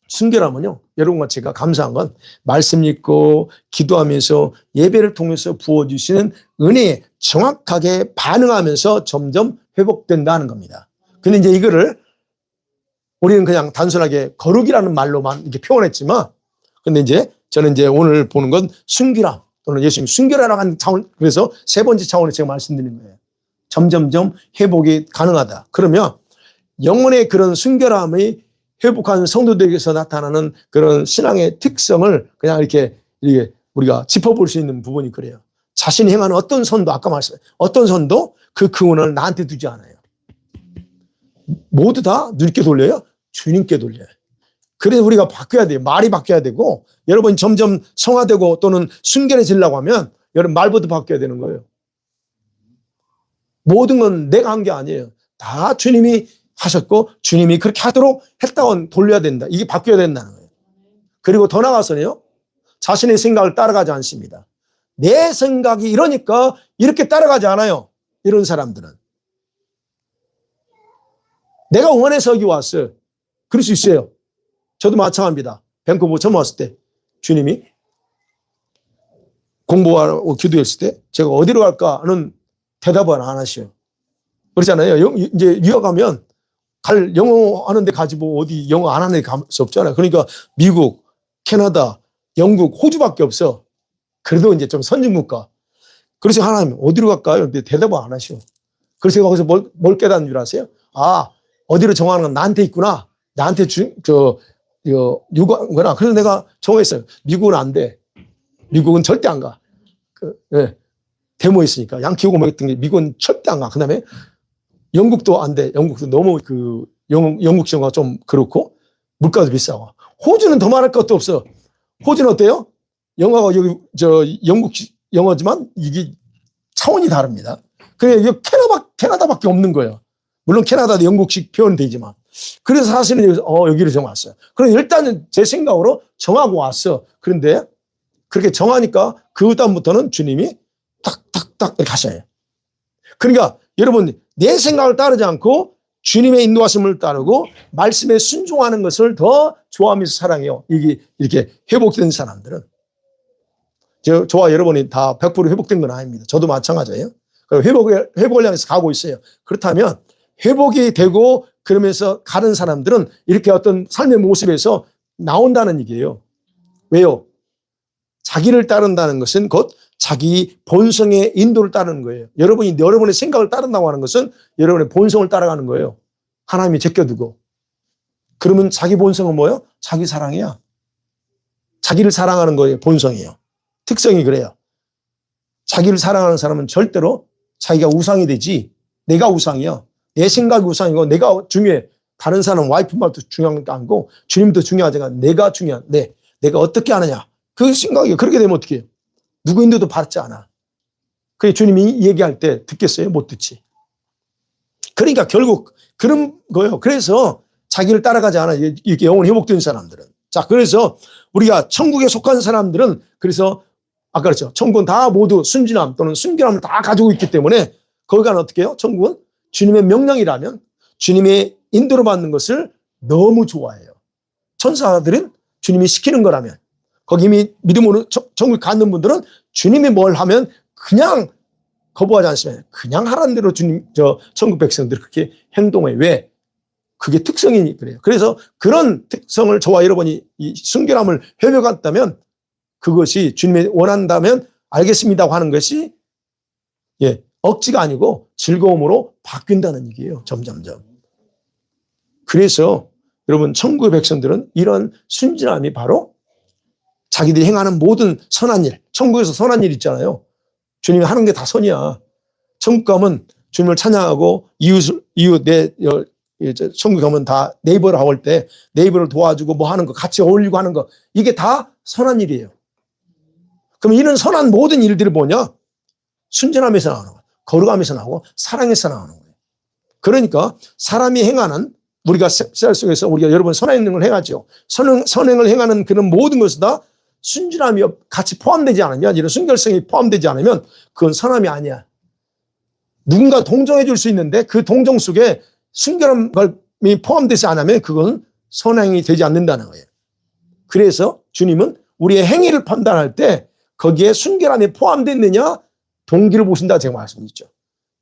Speaker 1: 순결함은요, 여러분과 제가 감사한 건 말씀 읽고 기도하면서 예배를 통해서 부어주시는 은혜에 정확하게 반응하면서 점점 회복된다는 겁니다. 근데 이제 이거를 우리는 그냥 단순하게 거룩이라는 말로만 이렇게 표현했지만, 근데 이제 저는 이제 오늘 보는 건 순결함 또는 예수님 순결하라고 하는 차원, 그래서 세 번째 차원에 제가 말씀드리는 거예요. 점점점 회복이 가능하다. 그러면 영혼의 그런 순결함이 회복한 성도들에게서 나타나는 그런 신앙의 특성을 그냥 이렇게 우리가 짚어볼 수 있는 부분이 그래요. 자신이 행하는 어떤 선도, 아까 말씀하신 어떤 선도 그 근원을 나한테 두지 않아요. 모두 다 누구께 돌려요? 주님께 돌려요. 그래서 우리가 바뀌어야 돼요. 말이 바뀌어야 되고, 여러분 점점 성화되고 또는 순결해지려고 하면 여러분 말부터 바뀌어야 되는 거예요. 모든 건 내가 한 게 아니에요. 다 주님이 하셨고 주님이 그렇게 하도록 했다고 돌려야 된다. 이게 바뀌어야 된다는 거예요. 그리고 더 나아가서는요, 자신의 생각을 따라가지 않습니다. 내 생각이 이러니까 이렇게 따라가지 않아요. 이런 사람들은. 내가 원해서 여기 왔어요. 그럴 수 있어요. 저도 마찬가지입니다. 밴쿠버 처음 왔을 때 주님이 공부하고 기도했을 때 제가 어디로 갈까 하는 대답을 안 하셔요. 그렇잖아요. 이제 유학하면 영어 하는데 가지 뭐 어디 영어 안 하는 데 갈 수 없잖아요. 그러니까 미국, 캐나다, 영국, 호주밖에 없어. 그래도 이제 좀 선진국가. 그래서 하나님 어디로 갈까요? 근데 대답을 안 하셔. 그래서 제가 거기서 뭘 깨닫는 줄 아세요? 아, 어디로 정하는 건 나한테 있구나. 나한테 요구하는구나. 그래서 내가 정했어요. 미국은 안 돼. 미국은 절대 안 가. 데모 있으니까. 양키 오고 먹었던 게 미국은 절대 안 가. 그 다음에 영국도 안 돼. 영국도 너무 영국 영어가 좀 그렇고 물가도 비싸고. 호주는 더 말할 것도 없어. 호주는 어때요? 영어가 영국 영어지만 이게 차원이 다릅니다. 그래, 이게 캐나다밖에 없는 거예요. 물론 캐나다도 영국식 표현 되지만. 그래서 사실은 여기를 정왔어요. 그럼 일단은 제 생각으로 정하고 왔어. 그런데 그렇게 정하니까 그 다음부터는 주님이 탁탁탁 이렇게 하셔요. 그러니까 여러분 내 생각을 따르지 않고 주님의 인도하심을 따르고 말씀에 순종하는 것을 더 좋아하면서 사랑해요. 이게 이렇게 회복된 사람들은. 저와 여러분이 다 100% 회복된 건 아닙니다. 저도 마찬가지예요. 회복을 향해서 가고 있어요. 그렇다면 회복이 되고 그러면서 가는 사람들은 이렇게 어떤 삶의 모습에서 나온다는 얘기예요. 왜요? 자기를 따른다는 것은 곧 자기 본성의 인도를 따르는 거예요. 여러분이 여러분의 생각을 따른다고 하는 것은 여러분의 본성을 따라가는 거예요. 하나님이 제껴두고. 그러면 자기 본성은 뭐예요? 자기 사랑이야. 자기를 사랑하는 거예요. 본성이에요. 특성이 그래요. 자기를 사랑하는 사람은 절대로 자기가 우상이 되지, 내가 우상이야. 내 생각이 우상이고 내가 중요해. 다른 사람 와이프 말도 중요한 게 아니고 주님도 중요하지가 내가 중요한, 내가 어떻게 하느냐. 그 생각이 그렇게 되면 어떻게 해요? 누구인데도 받지 않아. 그래 주님이 얘기할 때 듣겠어요? 못 듣지. 그러니까 결국 그런 거예요. 그래서 자기를 따라가지 않아. 이렇게 영혼이 회복된 사람들은. 자, 그래서 우리가 천국에 속한 사람들은 그래서 아까 그랬죠. 천국은 다 모두 순진함 또는 순결함을 다 가지고 있기 때문에 거기가 어떻게 해요? 천국은 주님의 명령이라면 주님의 인도를 받는 것을 너무 좋아해요. 천사들은 주님이 시키는 거라면 거기 이미 믿음으로 천국에 가는 분들은 주님이 뭘 하면 그냥 거부하지 않으시면 그냥 하라는 대로 주님, 천국 백성들이 그렇게 행동해요. 왜? 그게 특성이 그래요. 그래서 그런 특성을 저와 여러분이 이 순결함을 회복했다면 그것이 주님이 원한다면 알겠습니다 하는 것이 억지가 아니고 즐거움으로 바뀐다는 얘기예요. 점점점. 그래서 여러분 천국의 백성들은 이런 순진함이 바로 자기들이 행하는 모든 선한 일, 천국에서 선한 일 있잖아요. 주님이 하는 게 다 선이야. 천국 가면 주님을 찬양하고 천국 가면 다 네이버를 하고 올 때 네이버를 도와주고 뭐 하는 거 같이 어울리고 하는 거 이게 다 선한 일이에요. 그럼 이런 선한 모든 일들이 뭐냐? 순전함에서 나오는 거예요. 거룩함에서 나오고 사랑에서 나오는 거예요. 그러니까 사람이 행하는 우리가 셀 속에서 우리가 여러분 선행을 행하죠. 선행을 행하는 그런 모든 것이 다 순진함이 같이 포함되지 않으면 이런 순결성이 포함되지 않으면 그건 선함이 아니야. 누군가 동정해 줄 수 있는데 그 동정 속에 순결함이 포함되지 않으면 그건 선행이 되지 않는다는 거예요. 그래서 주님은 우리의 행위를 판단할 때 거기에 순결함이 포함됐느냐 동기를 보신다 제가 말씀드렸죠.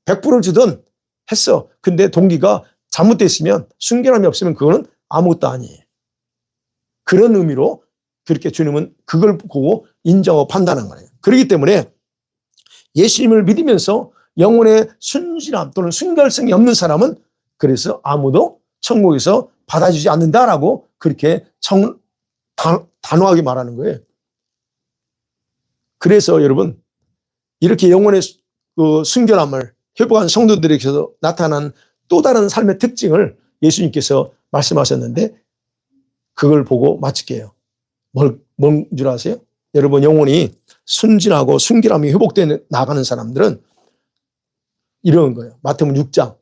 Speaker 1: 100%를 주든 했어. 근데 동기가 잘못됐으면 순결함이 없으면 그거는 아무것도 아니에요. 그런 의미로 그렇게 주님은 그걸 보고 인정하고 판단한 거예요. 그렇기 때문에 예수님을 믿으면서 영혼의 순진함 또는 순결성이 없는 사람은 그래서 아무도 천국에서 받아주지 않는다라고 그렇게 단호하게 말하는 거예요. 그래서 여러분 이렇게 영혼의 그 순결함을 회복한 성도들에게서 나타난 또 다른 삶의 특징을 예수님께서 말씀하셨는데 그걸 보고 마칠게요. 뭔 줄 아세요? 여러분 영혼이 순진하고 순결함이 회복되어 나가는 사람들은 이런 거예요. 마태복음 6장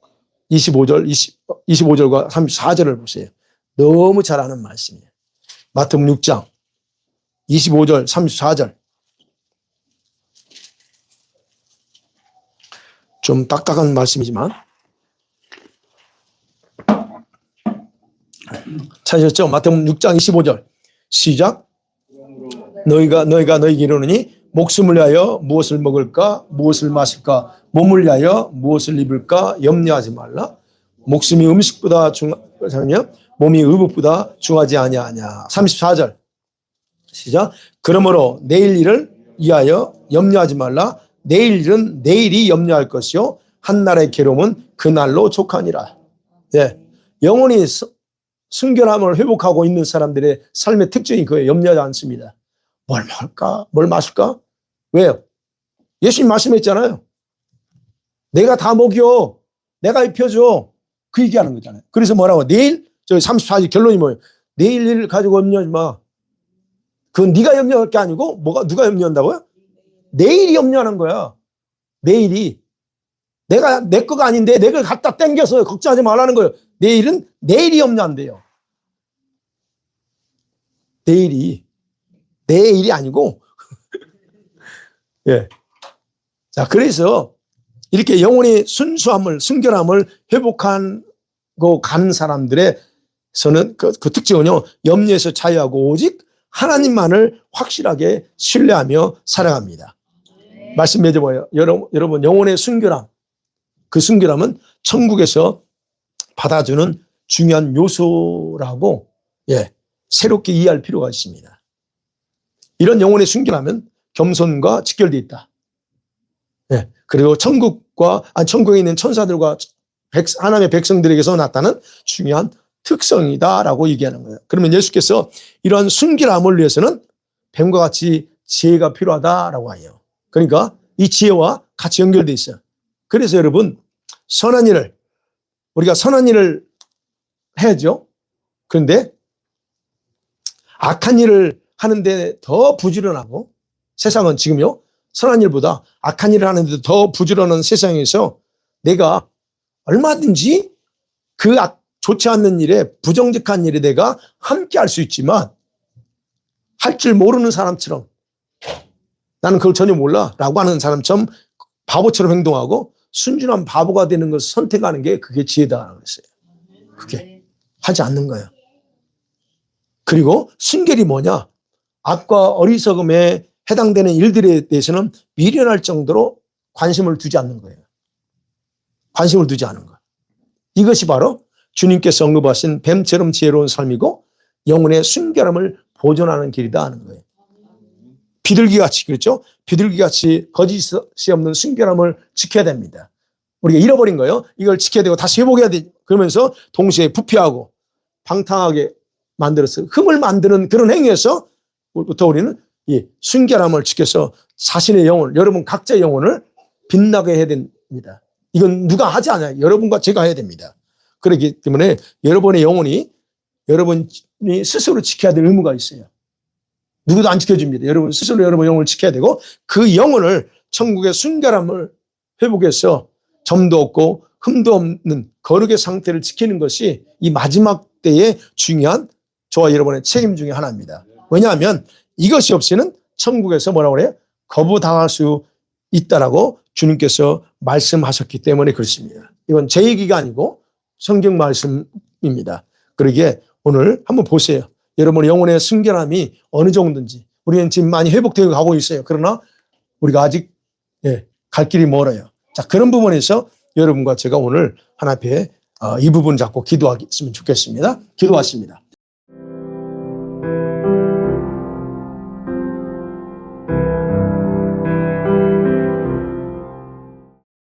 Speaker 1: 25절과 34절을 보세요. 너무 잘 아는 말씀이에요. 마태복음 6장 25절 34절 좀 딱딱한 말씀이지만 찾으셨죠? 마태복음 6장 25절 시작. 너희가 너희에게 이르노니 목숨을 위하여 무엇을 먹을까 무엇을 마실까 몸을 위하여 무엇을 입을까 염려하지 말라. 목숨이 음식보다 중하며 몸이 의복보다 중하지 아니하냐. 34절 시작. 그러므로 내일 일을 위하여 염려하지 말라. 내일 일은 내일이 염려할 것이요 한날의 괴로움은 그날로 족하니라. 영혼이 순결함을 회복하고 있는 사람들의 삶의 특징이 그거예요. 염려하지 않습니다. 뭘 먹을까? 뭘 마실까? 왜요? 예수님 말씀했잖아요. 내가 다 먹여. 내가 입혀줘. 그 얘기하는 거잖아요. 그래서 뭐라고? 내일, 저기 34절 결론이 뭐예요? 내일 일을 가지고 염려하지 마. 그건 네가 염려할 게 아니고 누가 염려한다고요? 내일이 염려하는 거야. 내일이. 내 거가 아닌데 내 걸 갖다 땡겨서 걱정하지 말라는 거예요. 내일은 내일이 염려한대요. 내일이 아니고 자 그래서 이렇게 영혼의 순결함을 회복한 가고 간 사람들에서는 그 특징은요, 염려에서 자유하고 오직 하나님만을 확실하게 신뢰하며 살아갑니다. 말씀 맺어봐요. 여러분, 영혼의 순결함. 그 순결함은 천국에서 받아주는 중요한 요소라고, 새롭게 이해할 필요가 있습니다. 이런 영혼의 순결함은 겸손과 직결되어 있다. 그리고 천국에 있는 천사들과 하나님의 백성들에게서 나타나는 중요한 특성이다라고 얘기하는 거예요. 그러면 예수께서 이러한 순결함을 위해서는 뱀과 같이 지혜가 필요하다라고 해요. 그러니까 이 지혜와 같이 연결되어 있어요. 그래서 여러분, 우리가 선한 일을 해야죠. 그런데 악한 일을 하는데 더 부지런하고, 세상은 지금요, 선한 일보다 악한 일을 하는데 더 부지런한 세상에서 내가 얼마든지 그 좋지 않는 일에, 부정직한 일에 내가 함께 할 수 있지만, 할 줄 모르는 사람처럼, 나는 그걸 전혀 몰라 라고 하는 사람처럼 바보처럼 행동하고 순진한 바보가 되는 것을 선택하는 게 그게 지혜다라고 했어요. 그게 하지 않는 거예요. 그리고 순결이 뭐냐? 악과 어리석음에 해당되는 일들에 대해서는 미련할 정도로 관심을 두지 않는 거예요. 관심을 두지 않는 거예요. 이것이 바로 주님께서 언급하신 뱀처럼 지혜로운 삶이고 영혼의 순결함을 보존하는 길이다 하는 거예요. 비둘기같이, 그렇죠? 비둘기같이 거짓이 없는 순결함을 지켜야 됩니다. 우리가 잃어버린 거예요. 이걸 지켜야 되고 다시 회복해야 돼. 그러면서 동시에 부패하고 방탕하게 만들어서 흠을 만드는 그런 행위에서부터 우리는 이 순결함을 지켜서 자신의 영혼, 여러분 각자의 영혼을 빛나게 해야 됩니다. 이건 누가 하지 않아요. 여러분과 제가 해야 됩니다. 그렇기 때문에 여러분의 영혼이 여러분이 스스로 지켜야 될 의무가 있어요. 누구도 안 지켜줍니다. 여러분 스스로 여러분 영혼을 지켜야 되고 그 영혼을 천국의 순결함을 회복해서 점도 없고 흠도 없는 거룩의 상태를 지키는 것이 이 마지막 때의 중요한 저와 여러분의 책임 중에 하나입니다. 왜냐하면 이것이 없이는 천국에서 뭐라고 그래요? 거부당할 수 있다라고 주님께서 말씀하셨기 때문에 그렇습니다. 이건 제 얘기가 아니고 성경 말씀입니다. 그러기에 오늘 한번 보세요. 여러분의 영혼의 순결함이 어느 정도인지. 우리는 지금 많이 회복되어 가고 있어요. 그러나 우리가 아직 갈 길이 멀어요. 자, 그런 부분에서 여러분과 제가 오늘 하나님 앞에 이 부분 잡고 기도하겠으면 좋겠습니다. 기도하십니다.